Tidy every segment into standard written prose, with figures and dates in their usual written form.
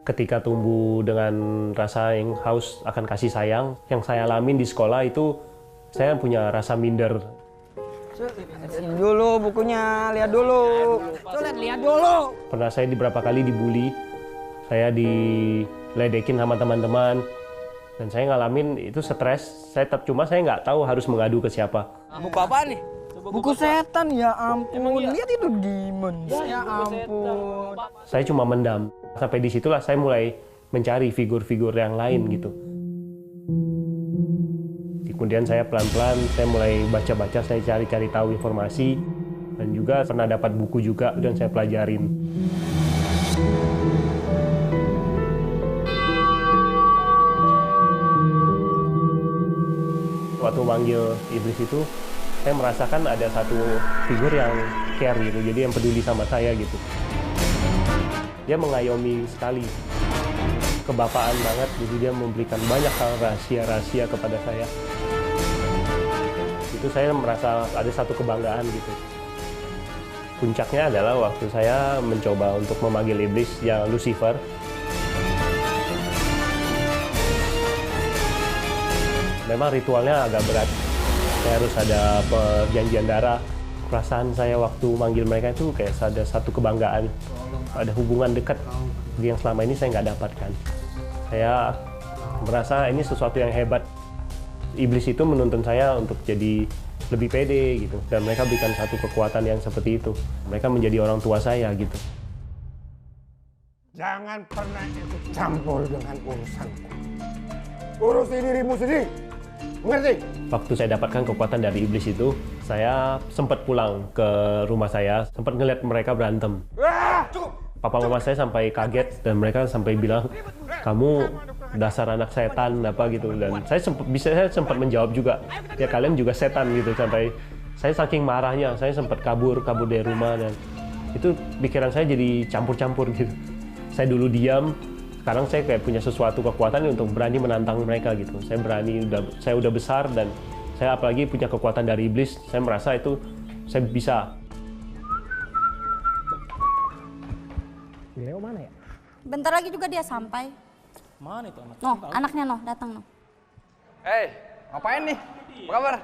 Ketika tumbuh dengan rasa yang haus akan kasih sayang, yang saya alamin di sekolah itu saya punya rasa minder. Sini dulu bukunya, lihat dulu. Lihat dulu. Pernah saya beberapa kali dibully, saya diledekin sama teman-teman, dan saya ngalamin itu stres. Cuma saya nggak tahu harus mengadu ke siapa. Buku apa nih? Buku setan, ya ampun. Lihat itu demon. Ya ampun. Saya cuma mendam. Sampai disitulah saya mulai mencari figur-figur yang lain gitu. Kemudian saya pelan-pelan, saya mulai baca-baca, saya cari-cari tahu informasi. Dan juga pernah dapat buku juga dan saya pelajarin. Waktu manggil iblis itu, saya merasakan ada satu figur yang care gitu, jadi yang peduli sama saya gitu. Dia mengayomi sekali, kebapaan banget, jadi dia memberikan banyak hal rahasia-rahasia kepada saya. Itu saya merasa ada satu kebanggaan gitu. Puncaknya adalah waktu saya mencoba untuk memanggil iblis yang Lucifer. Memang ritualnya agak berat. Saya harus ada perjanjian darah. Perasaan saya waktu manggil mereka itu kayak ada satu kebanggaan. Ada hubungan dekat yang selama ini saya nggak dapatkan. Saya merasa ini sesuatu yang hebat. Iblis itu menuntun saya untuk jadi lebih pede gitu. Dan mereka berikan satu kekuatan yang seperti itu. Mereka menjadi orang tua saya gitu. Jangan pernah ikut campur dengan urusanku. Urusi dirimu sendiri. Mengerti? Waktu saya dapatkan kekuatan dari iblis itu, saya sempat pulang ke rumah saya, sempat ngeliat mereka berantem. Papa mama saya sampai kaget dan mereka sampai bilang, kamu dasar anak setan apa gitu. Dan saya sempat menjawab juga, ya kalian juga setan gitu. Sampai saya saking marahnya, saya sempat kabur dari rumah dan itu pikiran saya jadi campur-campur gitu. Saya dulu diam. Sekarang saya kayak punya sesuatu kekuatan untuk berani menantang mereka gitu. Saya udah besar dan saya apalagi punya kekuatan dari iblis. Saya merasa itu saya bisa. Leo mana ya? Bentar lagi juga dia sampai. Mana itu anak? Noh, anaknya Noh, datang Noh. Hei, ngapain nih? Apa kabar?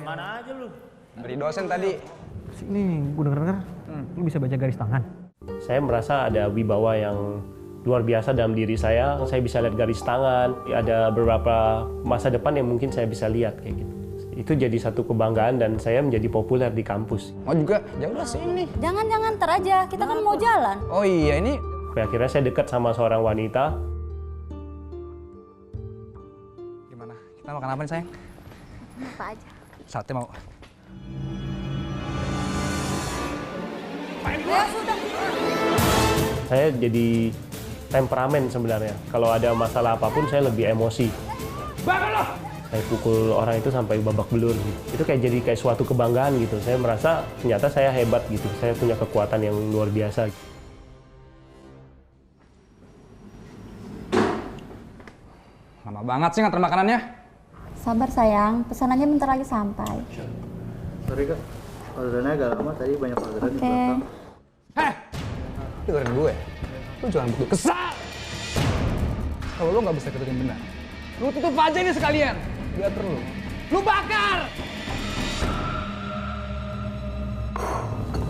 Mana aja lu? Dari dosen tadi. Sini, gue denger-denger. Lu bisa baca garis tangan. Saya merasa ada wibawa yang luar biasa dalam diri saya bisa lihat garis tangan, ada beberapa masa depan yang mungkin saya bisa lihat kayak gitu. Itu jadi satu kebanggaan dan saya menjadi populer di kampus. Mau juga? Ya udah sini. Jangan ntar aja, kita kan mau jalan. Oh iya ini. Akhirnya saya dekat sama seorang wanita. Gimana? Kita makan apa nih sayang? Apa aja. Sate mau. Ya sudah. Saya jadi temperamen sebenarnya. Kalau ada masalah apapun saya lebih emosi. Saya pukul orang itu sampai babak belur. Itu kayak suatu kebanggaan gitu. Saya merasa ternyata saya hebat gitu. Saya punya kekuatan yang luar biasa. Lama banget sih nganter makanannya. Sabar sayang, pesanannya bentar lagi sampai. Sorry kak, orderannya agak lama, tadi banyak orderan di Oke. belakang. Heh, dengerin gue. Lu jangan begitu kesal. Kalau lu nggak bisa kerjain benar, lu tutup aja ini sekalian. Biar perlu. Lu bakar!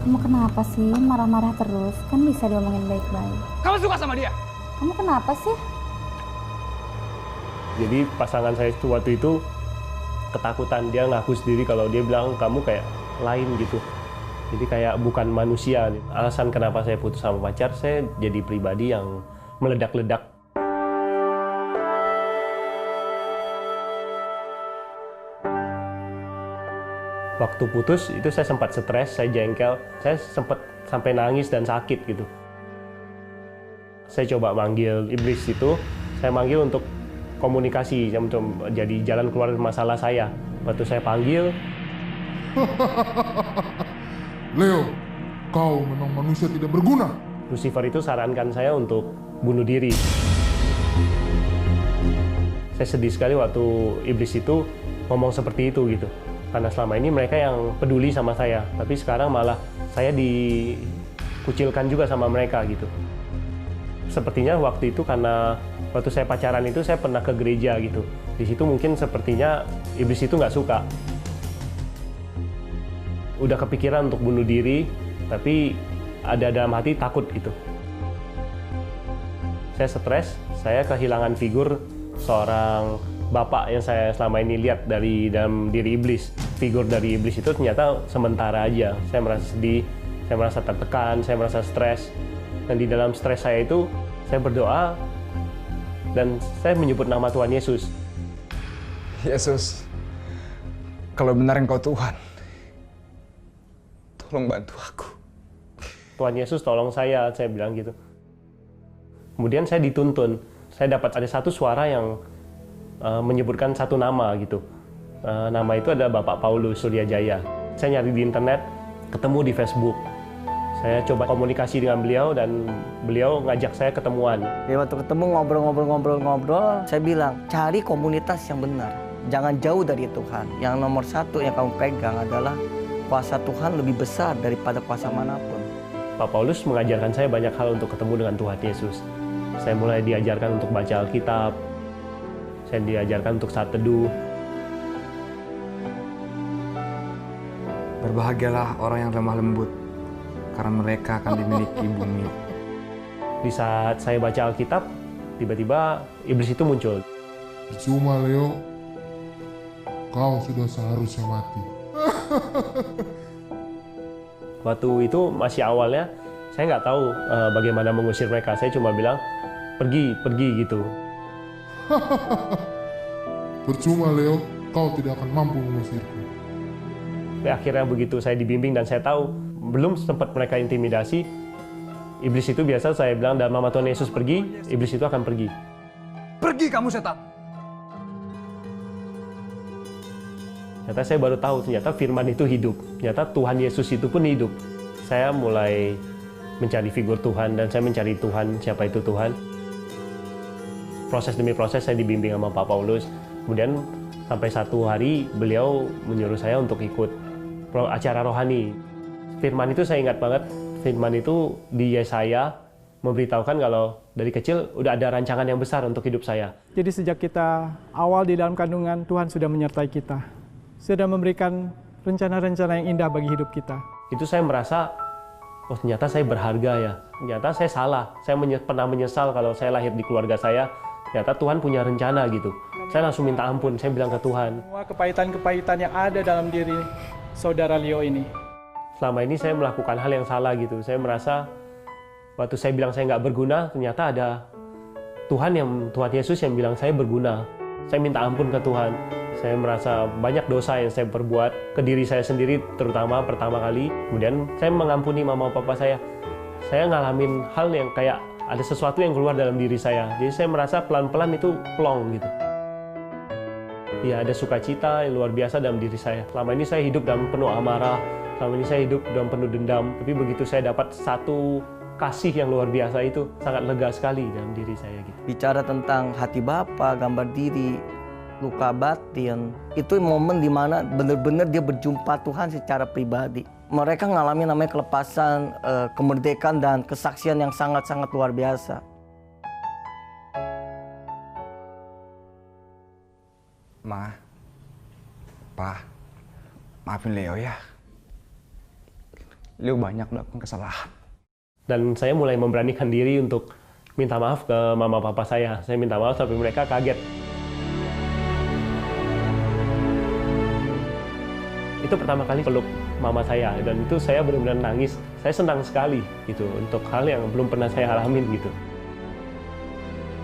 Kamu kenapa sih marah-marah terus? Kan bisa diomongin baik-baik. Kamu suka sama dia? Kamu kenapa sih? Jadi pasangan saya itu waktu itu ketakutan. Dia ngaku sendiri kalau dia bilang kamu kayak lain gitu. Jadi kayak bukan manusia. Alasan kenapa saya putus sama pacar, saya jadi pribadi yang meledak-ledak. Waktu putus itu saya sempat stres, saya jengkel, saya sempat sampai nangis dan sakit gitu. Saya coba manggil iblis itu, saya manggil untuk komunikasi, untuk jadi jalan keluar masalah saya. Waktu saya panggil, Leo, kau memang manusia tidak berguna. Lucifer itu sarankan saya untuk bunuh diri. Saya sedih sekali waktu iblis itu ngomong seperti itu gitu. Karena selama ini mereka yang peduli sama saya, tapi sekarang malah saya dikucilkan juga sama mereka gitu. Sepertinya waktu itu karena waktu saya pacaran itu saya pernah ke gereja gitu. Di situ mungkin sepertinya iblis itu nggak suka. Udah kepikiran untuk bunuh diri, tapi ada dalam hati takut gitu. Saya stres, saya kehilangan figur seorang bapak yang saya selama ini lihat dari dalam diri iblis. Figur dari iblis itu ternyata sementara aja. Saya merasa sedih, saya merasa tertekan, saya merasa stres. Dan di dalam stres saya itu, saya berdoa dan saya menyebut nama Tuhan Yesus. Yesus, kalau benar Engkau Tuhan, tolong bantu aku. Tuhan Yesus tolong saya bilang gitu. Kemudian saya dituntun. Saya dapat ada satu suara yang menyebutkan satu nama gitu. Nama itu adalah Bapak Paulus Suryajaya. Saya nyari di internet, ketemu di Facebook. Saya coba komunikasi dengan beliau dan beliau ngajak saya ketemuan. Ya, waktu ketemu ngobrol, saya bilang cari komunitas yang benar. Jangan jauh dari Tuhan. Yang nomor satu yang kamu pegang adalah kuasa Tuhan lebih besar daripada kuasa manapun. Pak Paulus mengajarkan saya banyak hal untuk ketemu dengan Tuhan Yesus. Saya mulai diajarkan untuk baca Alkitab. Saya diajarkan untuk saat teduh. Berbahagialah orang yang lemah lembut, karena mereka akan dimiliki bumi. Di saat saya baca Alkitab, tiba-tiba iblis itu muncul. Percuma, Leo. Kau sudah seharusnya mati. Waktu itu masih awalnya, saya nggak tahu bagaimana mengusir mereka. Saya cuma bilang, pergi gitu. Percuma, Leo. Kau tidak akan mampu mengusirku. Tapi akhirnya begitu saya dibimbing dan saya tahu, belum sempat mereka intimidasi, iblis itu biasa saya bilang, dalam nama Tuhan Yesus pergi, iblis itu akan pergi. Pergi kamu setan! Ternyata saya baru tahu, ternyata firman itu hidup. Ternyata Tuhan Yesus itu pun hidup. Saya mulai mencari figur Tuhan dan saya mencari Tuhan, siapa itu Tuhan. Proses demi proses saya dibimbing sama Pak Paulus. Kemudian sampai satu hari beliau menyuruh saya untuk ikut acara rohani. Firman itu saya ingat banget, firman itu di Yesaya memberitahukan kalau dari kecil udah ada rancangan yang besar untuk hidup saya. Jadi sejak kita awal di dalam kandungan, Tuhan sudah menyertai kita. Sudah memberikan rencana-rencana yang indah bagi hidup kita. Itu saya merasa, oh ternyata saya berharga ya. Ternyata saya salah. Saya pernah menyesal kalau saya lahir di keluarga saya. Ternyata Tuhan punya rencana gitu. Saya langsung minta ampun, saya bilang ke Tuhan. Semua kepahitan-kepahitan yang ada dalam diri saudara Leo ini. Selama ini saya melakukan hal yang salah gitu. Saya merasa, waktu saya bilang saya nggak berguna, ternyata ada Tuhan Yesus yang bilang saya berguna. Saya minta ampun ke Tuhan. Saya merasa banyak dosa yang saya perbuat ke diri saya sendiri, terutama pertama kali. Kemudian saya mengampuni mama papa saya. Saya ngalamin hal yang kayak ada sesuatu yang keluar dalam diri saya. Jadi saya merasa pelan-pelan itu plong gitu. Ya, ada sukacita yang luar biasa dalam diri saya. Selama ini saya hidup dalam penuh amarah. Selama ini saya hidup dalam penuh dendam. Tapi begitu saya dapat satu kasih yang luar biasa itu, sangat lega sekali dalam diri saya gitu. Bicara tentang hati Bapa, gambar diri, luka batin, itu momen dimana benar-benar dia berjumpa Tuhan secara pribadi. Mereka mengalami namanya kelepasan, kemerdekaan dan kesaksian yang sangat-sangat luar biasa. Ma, Pa, maafin Leo ya. Leo banyak melakukan kesalahan. Dan saya mulai memberanikan diri untuk minta maaf ke mama papa saya. Saya minta maaf sampai mereka kaget. Itu pertama kali peluk mama saya dan itu saya benar-benar nangis. Saya senang sekali gitu untuk hal yang belum pernah saya alamin gitu.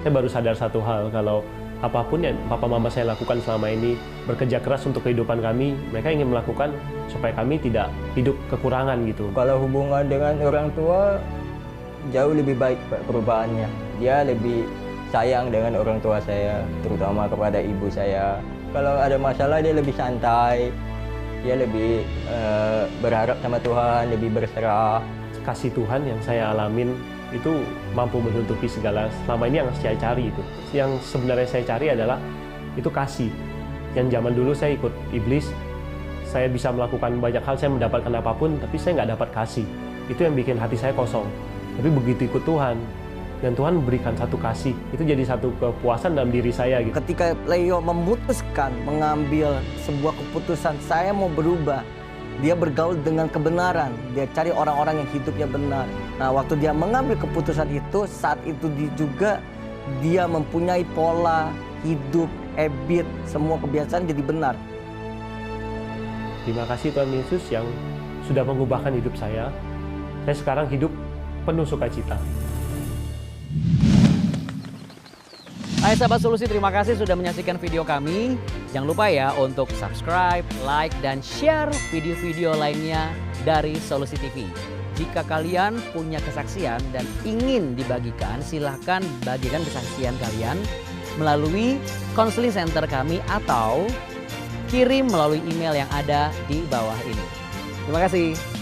Saya baru sadar satu hal, kalau apapun yang papa mama saya lakukan selama ini, bekerja keras untuk kehidupan kami, mereka ingin melakukan supaya kami tidak hidup kekurangan gitu. Kalau hubungan dengan orang tua jauh lebih baik perubahannya. Dia lebih sayang dengan orang tua saya, terutama kepada ibu saya. Kalau ada masalah dia lebih santai. Dia lebih berharap sama Tuhan, lebih berserah. Kasih Tuhan yang saya alamin itu mampu menutupi segala selama ini yang saya cari itu. Yang sebenarnya saya cari adalah itu kasih. Yang zaman dulu saya ikut iblis, saya bisa melakukan banyak hal, saya mendapatkan apapun, tapi saya nggak dapat kasih. Itu yang bikin hati saya kosong. Tapi begitu ikut Tuhan, dan Tuhan memberikan satu kasih. Itu jadi satu kepuasan dalam diri saya gitu. Ketika Leo memutuskan mengambil sebuah keputusan, saya mau berubah. Dia bergaul dengan kebenaran, dia cari orang-orang yang hidupnya benar. Nah, waktu dia mengambil keputusan itu, saat itu juga dia mempunyai pola hidup, habit, semua kebiasaan jadi benar. Terima kasih Tuhan Yesus yang sudah mengubahkan hidup saya. Saya sekarang hidup penuh sukacita. Hai sahabat Solusi, terima kasih sudah menyaksikan video kami. Jangan lupa ya untuk subscribe, like, dan share video-video lainnya dari Solusi TV. Jika kalian punya kesaksian dan ingin dibagikan, silahkan bagikan kesaksian kalian melalui counseling center kami atau kirim melalui email yang ada di bawah ini. Terima kasih.